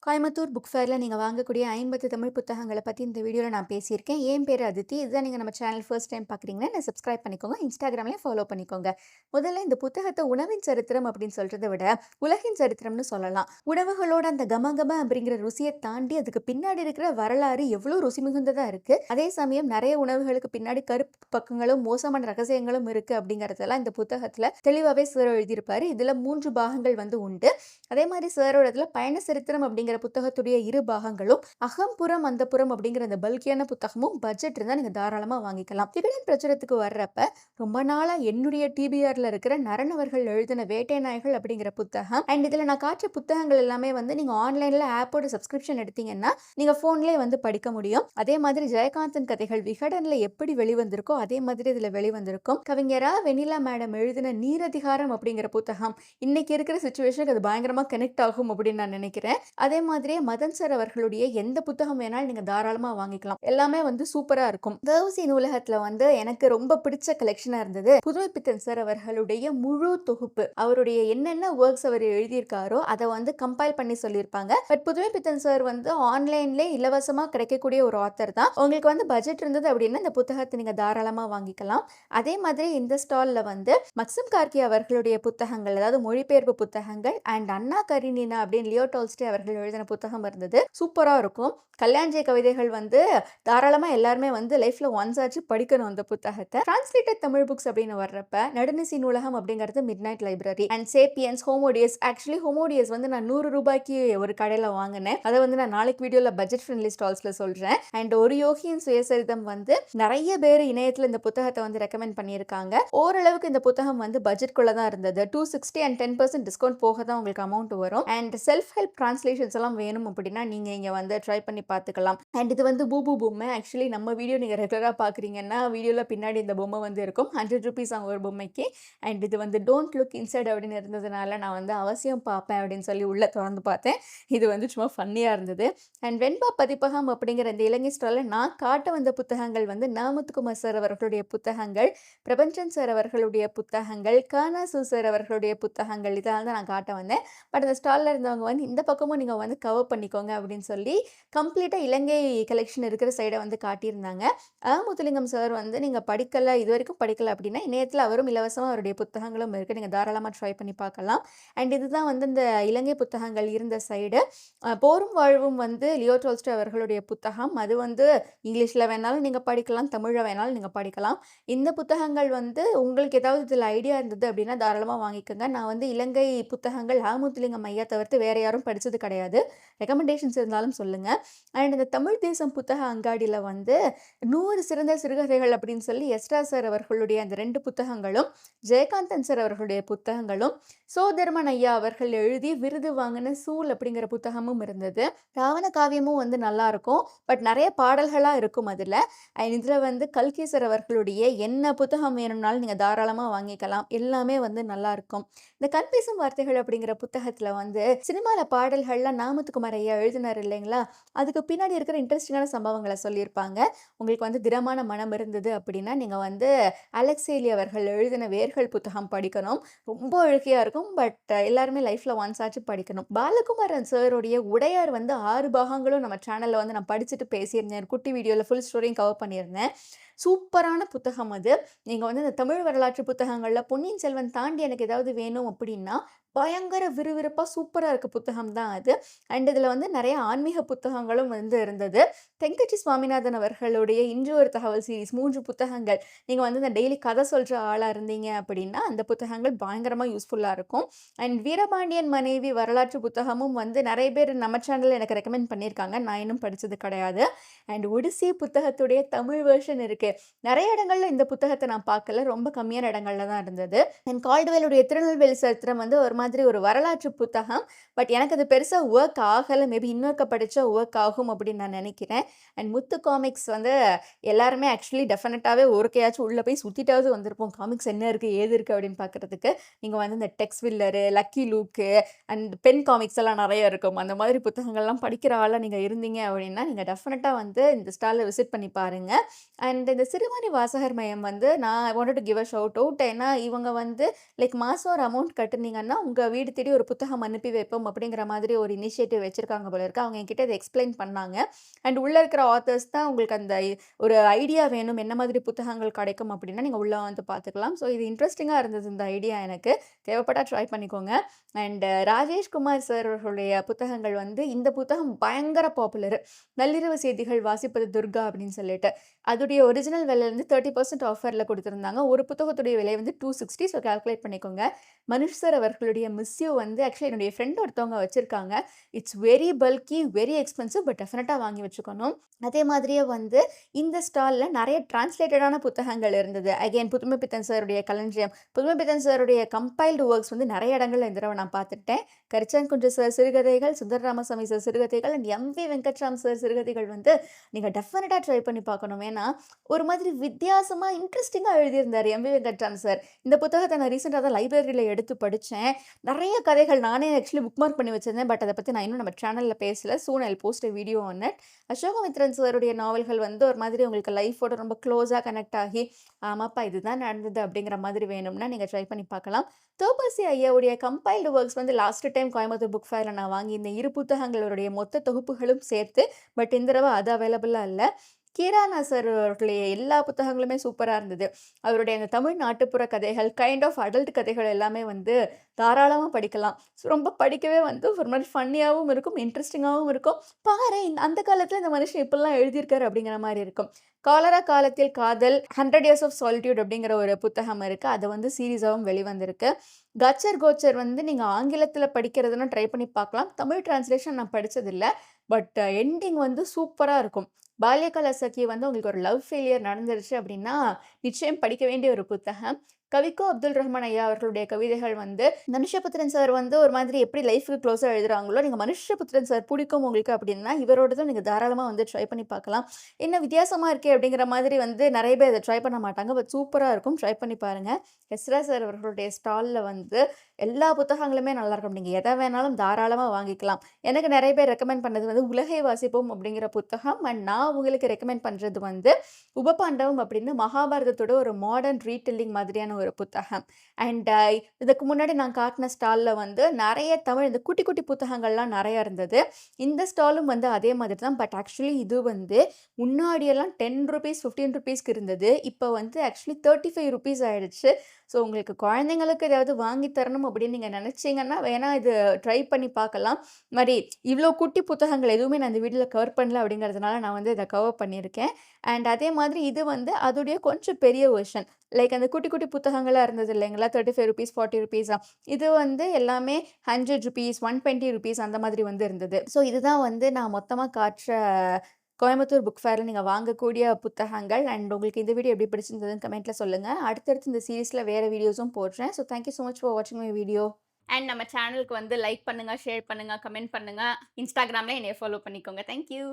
Coimbatore book ஃபேர்ல நீங்க வாங்கக்கூடிய 50 தமிழ் புத்தகங்கள பத்தி இந்த வீடியோல நான் பேசியிருக்கேன். என் பேரு அதித்தி. இதுதான் நீங்க நம்ம சேனல் ஃபர்ஸ்ட் டைம் பார்க்குறீங்கன்னா, என்ன சப்ஸ்கிரைப் பண்ணிக்கோங்க. Instagramலயும் ஃபாலோ பண்ணிக்கோங்க. முதல்ல இந்த புத்தகத்த உணவின் சரித்திரம் அப்படின்னு சொல்றத விட, உலகின் சரித்திரம்னு சொல்லலாம். உணவுகளோட அந்த கமகம அப்படிங்கிற ருசிய தாண்டி, அதுக்கு பின்னாடி இருக்கிற வரலாறு எவ்வளோ ருசி மிகுந்ததா இருக்கு. அதே சமயம் நெறைய உணவுகளுக்கு பின்னாடி கருப்பு பக்கங்களும், மோசமான ரகசியங்களும் இருக்கு அப்படிங்கிறதெல்லாம் இந்த புத்தகத்துல தெளிவாவே சார் எழுதியிருப்பாரு. இதுல 3 பாகங்கள் வந்து உண்டு. அதே மாதிரி சாரோட இதுல பயண சரித்திரம் அப்படிங்கிற புத்தகத்துடைய 2 பாகங்களும், அகம்புறம், அந்தப்புறம் அப்படிங்கிற அந்த பல்கியான புத்தகமும் பட்ஜெட் இருந்தா நீங்க தாராளமா வாங்கிக்கலாம். திகிலின் பிரச்சுரத்துக்கு வர்றப்ப, ரொம்ப நாளா என்னுடைய டிபிஆர்ல இருக்கிற நரன் அவர்கள் எழுதின வேட்டை நாய்கள் அப்படிங்கிற புத்தகம் அண்ட் இதுல நான் காட்டுற புத்தகங்கள் எல்லாமே வந்து நீங்க ஆன்லைன்ல ஆப்போட சப்ஸ்கிரிப்ஷன் எடுத்தீங்கன்னா, நீங்க ஃபோன்லயே வந்து படிக்க முடியும். அதே மாதிரி ஜெயகாந்தன் கதைகள் விகடன்ல எப்படி வெளிவந்திருக்கோ, அதே மாதிரி இதுல வெளிவந்திருக்கும். கவிஞரா வெண்ணிலா மேடம் எழுதின நீரதிகாரம் அப்படிங்கிற புத்தகம் இன்னைக்கு இருக்கிற சிச்சுவேஷனுக்கு அது பயங்கரமா கனெக்ட் ஆகும் அப்படின்னு நான் நினைக்கிறேன். அதே மாதிரியே மதன் சார் அவர்களுடைய எந்த புத்தகம் வேணாலும் நீங்க தாராளமா வாங்கிக்கலாம். எல்லாமே வந்து சூப்பரா இருக்கும். தவசி நூலகத்துல வந்து எனக்கு ரொம்ப பிடிச்ச கலெக்ஷனா இருந்தது புதுமைப்பித்தன் சார் அவர்களுடைய முழு தொகுப்பு. அவருடைய என்னென்ன ஒர்க்ஸ் அவர் எழுதியிருக்காரோ அதை வந்து கம்பைல் பண்ணி சொல்லியிருப்பாங்க. பட் புதுமைப்பித்தன் சார் வந்து ஆன்லைன்ல இலவசமா கிடைக்கக்கூடிய ஒரு ஆத்தர் தான். உங்களுக்கு வந்து பட்ஜெட் இருந்தது அப்படின்னா இந்த புத்தகத்தை நீங்க தாராளமா வாங்கிக்கலாம். அதே மாதிரி இந்த ஸ்டால்ல வந்து மக்சிம் கார்கி அவர்களுடைய புத்தகங்கள், அதாவது மொழிபெயர்ப்பு புத்தகங்கள் அண்ட் அண்ணா கரீனினா அப்படின்னு லியோ டால்ஸ்டே அவர்கள் எழுதின புத்தகம் இருந்தது. சூப்பரா இருக்கும். கல்யாண்ஜி கவிதைகள் வந்து தாராளமா எல்லாருமே வந்து லைஃப்ல ஒன்ஸ் ஆச்சு படிக்கணும் அந்த புத்தகத்தை. டிரான்ஸ்லேட்டட் தமிழ் புக்ஸ் அப்படின்னு வர்றப்ப நடுநிசி நூலகம் அப்படிங்கிறது midnight library and sapiens, Homo Deus. Actually Homo Deus வந்து நான் 100 ரூபாய்க்கு ஒரு கடையில வாங்கினேன். அதை வந்து நான் நாளைக்கு வீடியோல பட்ஜெட் ஃப்ரெண்ட்லி ஸ்டால்ஸ்ல சொல்றேன். அண்ட் ஒரு யோகியின் சுயசரிதம் வந்து நிறைய பேர் இணையத்துல இந்த புத்தகத்தை வந்து ரெக்கமெண்ட் பண்ணியிருக்காங்க. ஓரளவுக்கு இந்த புத்தகம் வந்து பட்ஜெட்குள்ள தான் இருந்தது. 260 அண்ட் 10% டிஸ்கவுண்ட் போக தான் உங்களுக்கு அமௌண்ட் வரும். அண்ட் செல்ஃப் ஹெல்ப் டிரான்ஸ்லேஷன்ஸ் எல்லாம் வேணும் அப்படின்னா நீங்க இங்க வந்து ட்ரை பண்ணி பார்த்துக்கலாம். அண்ட் இது வந்து பூபு பொம்மை. ஆக்சுவலி நம்ம வீடியோ நீங்க ரெகுலரா பாக்குறீங்கன்னா வீடியோல பின்னாடி இந்த பொம்மை வந்து இருக்கும். 100 ருபீஸ் அவங்க ஒரு பொம்மைக்கு. அண்ட் இது வந்து டோன்ட் லுக் இன்சைட் அப்படின்னு இருந்ததுனால நான் வந்து அவசியம் பார்ப்பேன் அப்படின்னு சொல்லி உள்ள திறந்து பார்த்தேன். இது வந்து சும்மா ஃபன்னியா இருந்தது. அண்ட் வெண்பா பதிப்பகம் அப்படிங்கிற இந்த இலங்கை ஸ்டாலில் நான் காட்ட வந்த புத்தகங்கள் வந்து நாமுத்துக்குமார் சார் அவர்களுடைய புத்தகங்கள், பிரபஞ்சன் சார் அவர்களுடைய புத்தகங்கள், கானாசு சார் அவர்களுடைய புத்தகங்கள், இதெல்லாம் தான் நான் காட்ட வந்தேன். பட் அந்த ஸ்டாலில் இருந்தவங்க வந்து இந்த பக்கமும் நீங்கள் வந்து கவர் பண்ணிக்கோங்க அப்படின்னு சொல்லி கம்ப்ளீட்டாக இலங்கை கலெக்ஷன் இருக்கிற சைடை வந்து காட்டியிருந்தாங்க. முத்துலிங்கம் சார் வந்து நீங்கள் படிக்கலை, இது வரைக்கும் படிக்கலை அப்படின்னா இணையத்தில் அவரும் இலவசமாக அவருடைய புத்தகங்களும் இருக்குது. நீங்கள் தாராளமாக ட்ரை பண்ணி பார்க்கலாம். அண்ட் இதுதான் வந்து இந்த இலங்கை புத்தகங்கள் இருந்த சைடு. போரும் வாழ்வும் வந்து லியோ டால்ஸ்டாய் அவர்களுடைய புத்தகம். அது வந்து இங்கிலீஷில் வேணாலும் நீங்கள் படிக்கலாம், தமிழில் வேணாலும் நீங்கள் படிக்கலாம். இந்த புத்தகங்கள் வந்து உங்களுக்கு ஏதாவது இதில் ஐடியா இருந்தது அப்படின்னா தாராளமாக வாங்கிக்கோங்க. நான் வந்து இலங்கை புத்தகங்கள் முத்துலிங்கம் ஐயா தவிர்த்து வேற யாரும் படித்தது கிடையாது. ரெக்கமெண்டேஷன்ஸ் இருந்தாலும் சொல்லுங்கள். அண்ட் இந்த தமிழ் தேசம் புத்தக அங்காடியில் வந்து 100 சிறந்த சிறுகதைகள் அப்படின்னு சொல்லி எஸ்ரா சார் அவர்களுடைய அந்த 2 புத்தகங்களும், ஜெயகாந்தன் சார் அவர்களுடைய புத்தகங்களும், சோதர்மன் ஐயா அவர்கள் எழுதி விருது வாங்கின சூல் அப்படிங்கிற புத்தகமும் இருந்தது. ராவண காவியமும் வந்து நல்லா இருக்கும். பட் நிறைய பாடல்களாக இருக்கும் அதில். அண்ட் இதில் வந்து கல்கி சார் அவர்களுடைய என்ன புத்தகம் வேணும்னாலும் நீங்கள் தாராளமாக வாங்கிக்கலாம். எல்லாமே வந்து நல்லா இருக்கும். இந்த கண் பேசும் வார்த்தைகள் அப்படிங்கிற புத்தகத்தில் வந்து சினிமாவில் பாடல்கள்லாம் நாமத்துக்குமார் ஐயா எழுதினார் இல்லைங்களா, அதுக்கு பின்னாடி இருக்கிற இன்ட்ரெஸ்டிங்கான சம்பவங்களை சொல்லியிருப்பாங்க. உங்களுக்கு வந்து திடமான மனம் இருந்தது அப்படின்னா நீங்கள் வந்து அலெக்சேலி அவர்கள் எழுதின வேர்கள் புத்தகம் படிக்கணும். ரொம்ப அழுகையாக இருக்கும். பட் எல்லாருமே லைஃப்பில் ஒன்ஸ் ஆச்சு படிக்கணும். பாலகுமாரன் சாருடைய உடையார் வந்து 6 பாகங்களும் நம்ம சேனலில் வந்து நான் படிச்சுட்டு பேசியிருந்தேன். குட்டி வீடியோவில் ஃபுல் ஸ்டோரியும் கவர் பண்ணியிருந்தேன். சூப்பரான புத்தகம் அது. நீங்கள் வந்து இந்த தமிழ் வரலாற்று புத்தகங்களில் பொன்னியின் செல்வன் தாண்டி எனக்கு ஏதாவது வேணும் அப்படின்னா பயங்கர விறுவிறுப்பாக சூப்பராக இருக்க புத்தகம் தான் அது. அண்ட் இதில் வந்து நிறைய ஆன்மீக புத்தகங்களும் வந்து இருந்தது. தென்கட்சி சுவாமிநாதன் அவர்களுடைய இன்று ஒரு தகவல் சீரீஸ் 3 புத்தகங்கள். நீங்கள் வந்து இந்த டெய்லி கதை சொல்கிற ஆளாக இருந்தீங்க அப்படின்னா அந்த புத்தகங்கள் பயங்கரமாக யூஸ்ஃபுல்லாக இருக்கும். அண்ட் வீரபாண்டியன் மனைவி வரலாற்று புத்தகமும் வந்து நிறைய பேர் நம்ம சேனலில் எனக்கு ரெக்கமெண்ட் பண்ணியிருக்காங்க. நான் இன்னும் படித்தது கிடையாது. அண்ட் ஒடிசி புத்தகத்துடைய தமிழ் வெர்ஷன் இருக்குது. நிறைய இடங்கள்ல இந்த புத்தகத்தை நான் பார்க்கல. ரொம்ப கம்மியான இடங்கள்ல தான் இருந்தது. அண்ட் கால்டுவெலுடைய திருநெல்வேலி சரித்திரம் வந்து ஒரு மாதிரி ஒரு வரலாற்று புத்தகம். பட் எனக்கு அது பெருசாக ஒர்க் ஆகலை. மேபி இன்னொருக்க படித்தா ஒர்க் ஆகும் அப்படின்னு நான் நினைக்கிறேன். அண்ட் முத்து காமிக்ஸ் வந்து எல்லாருமே ஆக்சுவலி டெஃபினட்டாகவே ஒருக்கையாச்சும் உள்ளே போய் சுற்றிட்டாவது வந்திருப்போம். காமிக்ஸ் என்ன இருக்குது ஏது இருக்குது அப்படின்னு பார்க்குறதுக்கு. நீங்கள் வந்து இந்த Tex Willer, Lucky Luke and பென் காமிக்ஸ் எல்லாம் நிறைய இருக்கும். அந்த மாதிரி புத்தகங்கள்லாம் படிக்கிற ஆளாக நீங்கள் இருந்தீங்க அப்படின்னா நீங்கள் டெஃபினட்டாக வந்து இந்த ஸ்டாலில் விசிட் பண்ணி பாருங்கள். அண்ட் இந்த இந்த சிறுவாணி வாசகர் மையம் வந்து நான் I wanted two give a shout out. ஏன்னா, இவங்க வந்து லைக் மாசம் ஒரு அமௌண்ட் கட்டுனீங்கன்னா, உங்க வீடு தேடி ஒரு புத்தகம் அனுப்பி வைப்போம் அப்படிங்கிற மாதிரி ஒரு இனிஷியேட்டிவ் வச்சிருக்காங்க போல இருக்கு. அவங்க என்கிட்ட இத எக்ஸ்ப்ளைன் பண்ணாங்க. அண்ட் உள்ள இருக்கிற ஆத்தர்ஸ் தான் உங்களுக்கு அந்த ஒரு ஐடியா வேணும், என்ன மாதிரி புத்தகங்கள் கிடைக்கும் அப்படின்னா, நீங்க உள்ள வந்து பார்த்துக்கலாம். ஸோ இது இன்ட்ரஸ்டிங்கா இருந்தது இந்த ஐடியா எனக்கு. தேவைப்பட்டா ட்ரை பண்ணிக்கோங்க. அண்ட் ராஜேஷ் குமார் சார் அவர்களுடைய புத்தகங்கள் வந்து இந்த புத்தகம் பயங்கர பாப்புலரு. நள்ளிரவு செய்திகள் வாசிப்பது துர்கா அப்படின்னு சொல்லிட்டு. அதுடைய ஒரிஜினல் விலை வந்து 30% ஆஃபர்ல குடுத்திருந்தாங்க. ஒரு புத்தகத்துடைய விலை வந்து 260. ஸோ கால்குலேட் பண்ணிக்கோங்க. மனுஷ் சார் அவர்களுடைய மிஸ் யூ வந்து ஆக்சுவலி என்னுடைய ஃப்ரெண்ட் ஒருத்தவங்க வச்சிருக்காங்க. It's very bulky, very expensive. But டெஃபினட்டா வாங்கி வச்சுக்கணும். அதே மாதிரியே வந்து இந்த ஸ்டால்ல நெறைய டிரான்ஸ்லேட்டடான புத்தகங்கள் இருந்தது. அகைன் புதுமைப்பித்தன் சாருடைய களஞ்சியம். புதுமைப்பித்தன் சாருடைய கம்பைல்டு ஒர்க்ஸ் வந்து நெறைய இடங்கள்ல இந்த தடவ நான் பார்த்துட்டேன். கரிச்சான்குன்று சார் சிறுகதைகள், சுந்தர ராமசாமி சார் சிறுகதைகள் அண்ட் எம்.வி. வெங்கட்ராம் சார் சிறுகதைகள் வந்து நீங்க டெஃபினட்டா ட்ரை பண்ணி பார்க்கணும். ஏன்னா, ஒரு மாதிரி வித்தியாசமா, இன்ட்ரஸ்டிங்கா எழுதியிருந்தாரு எம்.வி. வெங்கட்ராம் சார். இந்த புத்தகத்த நான் ரீசென்ட்டா தான் லைப்ரரியில எடுத்து படிச்சேன். நெறைய கதைகள் நானே ஆக்சுவலி புக்மார்க் பண்ணி வச்சிருந்தேன். பட் அத பத்தி நான் இன்னும் நம்ம சேனல்ல பேசல. Soon I will post a video on it. Ashokamitran சாருடைய நாவல்கள் வந்து ஒரு மாதிரி உங்களுக்கு லைஃபோட ரொம்ப க்ளோஸா கனெக்ட் ஆகி, ஆமாப்பா இதுதான் நடந்தது அப்படிங்கிற மாதிரி வேணும்னா நீங்க ட்ரை பண்ணி பார்க்கலாம். தோப்பசி ஐயாவுடைய கம்பைல்டு ஒர்க்ஸ் வந்து லாஸ்ட் டைம் கோயம்புத்தூர் புக் ஃபேர்ல நான் வாங்கியிருந்தேன். 2 புத்தகங்களுடைய மொத்த தொகுப்புகளும் சேர்த்து. பட் இந்த தடவ அது அவைலபிளா இல்ல. கீரானா சார் அவர்களுடைய எல்லா புத்தகங்களுமே சூப்பரா இருந்தது. அவருடைய அந்த தமிழ் நாட்டுப்புற கதைகள், கைண்ட் ஆஃப் அடல்ட் கதைகள் எல்லாமே வந்து தாராளமா படிக்கலாம். ரொம்ப படிக்கவே வந்து ஒரு மாரி ஃபன்னியாவும் இருக்கும், இன்ட்ரஸ்டிங்காவும் இருக்கும். பாரேன் அந்த காலத்துல இந்த மனுஷன் இப்படிலாம் எழுதியிருக்காரு அப்படிங்கிற மாரி இருக்கும். காலரா காலத்தில் காதல், 100 இயர்ஸ் ஆஃப் சாலிட்யூட் அப்படிங்கிற ஒரு புத்தகம் இருக்கு. அது வந்து சீரிஸாவும் வெளிவந்திருக்கு. கச்சர் கோச்சர் வந்து நீங்க ஆங்கிலத்தில படிக்கிறதுனா ட்ரை பண்ணி பார்க்கலாம். தமிழ் டிரான்ஸ்லேஷன் நான் படிச்சதில்ல. பட் எண்டிங் வந்து சூப்பரா இருக்கும். பால்யகால சகி வந்து உங்களுக்கு ஒரு லவ் ஃபெயிலியர் நடந்துருச்சு அப்படின்னா, நிச்சயம் படிக்க வேண்டிய ஒரு புத்தகம். கவிக்கோ அப்துல் ரஹ்மான் ஐயா அவர்களுடைய கவிதைகள் வந்து மனுஷபுத்திரன் சார் வந்து ஒரு மாதிரி எப்படி லைஃப்க்கு க்ளோஸா எழுதுறாங்களோ, நீங்க மனுஷபுத்திரன் சார் புடிக்கும் உங்களுக்கு அப்படின்னா, இவரோடதும் நீங்க தாராளமா வந்து ட்ரை பண்ணி பார்க்கலாம். என்ன வித்தியாசமா இருக்கே அப்படிங்கிற மாதிரி வந்து நெறைய பேர் இத ட்ரை பண்ண மாட்டாங்க. பட் சூப்பரா இருக்கும். ட்ரை பண்ணி பாருங்க. எஸ்ரா சார் அவர்களுடைய ஸ்டால்ல வந்து எல்லா புத்தகங்களுமே நல்லாருக்கும். நீங்க எத வேணாலும் தாராளமா வாங்கிக்கலாம். எனக்கு நெறைய பேர் ரெக்கமெண்ட் பண்ணது வந்து உலகை வாசிப்போம் அப்படிங்கிற புத்தகம். அண்ட் நான் உங்களுக்கு ரெக்கமெண்ட் பண்றது வந்து உபபாண்டவம் அப்படின்னு மகாபாரதத்தோட ஒரு மாடர்ன் ரீடெல்லிங் மாதிரியான ஒரு புத்தகம். அண்ட் இதுக்கு முன்னாடி நான் காட்டுன ஸ்டால்ல வந்து நெறைய தமிழ் இந்த குட்டி, குட்டி புத்தகங்கள்லாம் நெறைய இருந்தது. இந்த ஸ்டாலும் வந்து அதே மாதிரி தான். பட் ஆக்சுவலி இது வந்து முன்னாடியெல்லாம் ₹10 ₹15க்கு இருந்தது. இப்ப வந்து ஆக்சுவலி ₹35 ஆயிடுச்சு. ஸோ உங்களுக்கு குழந்தைங்களுக்கு ஏதாவது வாங்கி தரணும் அப்படின்னு நீங்க நெனச்சீங்கன்னா, வேணா இது ட்ரை பண்ணி பார்க்கலாம். மாரி இவ்ளோ குட்டி புத்தகங்கள் எதுவுமே நான் இந்த வீடியோல கவர் பண்ணல அப்படிங்கிறதுனால நான் வந்து இத கவர் பண்ணியிருக்கேன். அண்ட் அதே மாதிரி இது வந்து அதோடைய கொஞ்சம் பெரிய வெர்ஷன். லைக் அந்த குட்டி, குட்டி புத்தகங்களா இருந்தது இல்லைங்களா? ₹35 ₹40 இது வந்து எல்லாமே ₹100 ₹120 அந்த மாதிரி வந்து இருந்தது. ஸோ இதுதான் வந்து நான் மொத்தமா காட்டுற கோயம்புத்தூர் புக் ஃபேர்ல நீங்க வாங்கக்கூடிய புத்தகங்கள். அண்ட் உங்களுக்கு இந்த வீடியோ எப்படி பிடிச்சிருந்ததுன்னு கமெண்ட்ல சொல்லுங்க. அடுத்தடுத்து இந்த சீரிஸ்ல வேற வீடியோஸும் போடுறேன். So thank you so much for வாட்சிங் மை வீடியோ. அண்ட் நம்ம சேனலுக்கு வந்து லைக் பண்ணுங்க, ஷேர் பண்ணுங்க, கமெண்ட் பண்ணுங்க. Instagramல என்னைய ஃபாலோ பண்ணிக்கோங்க. Thank you.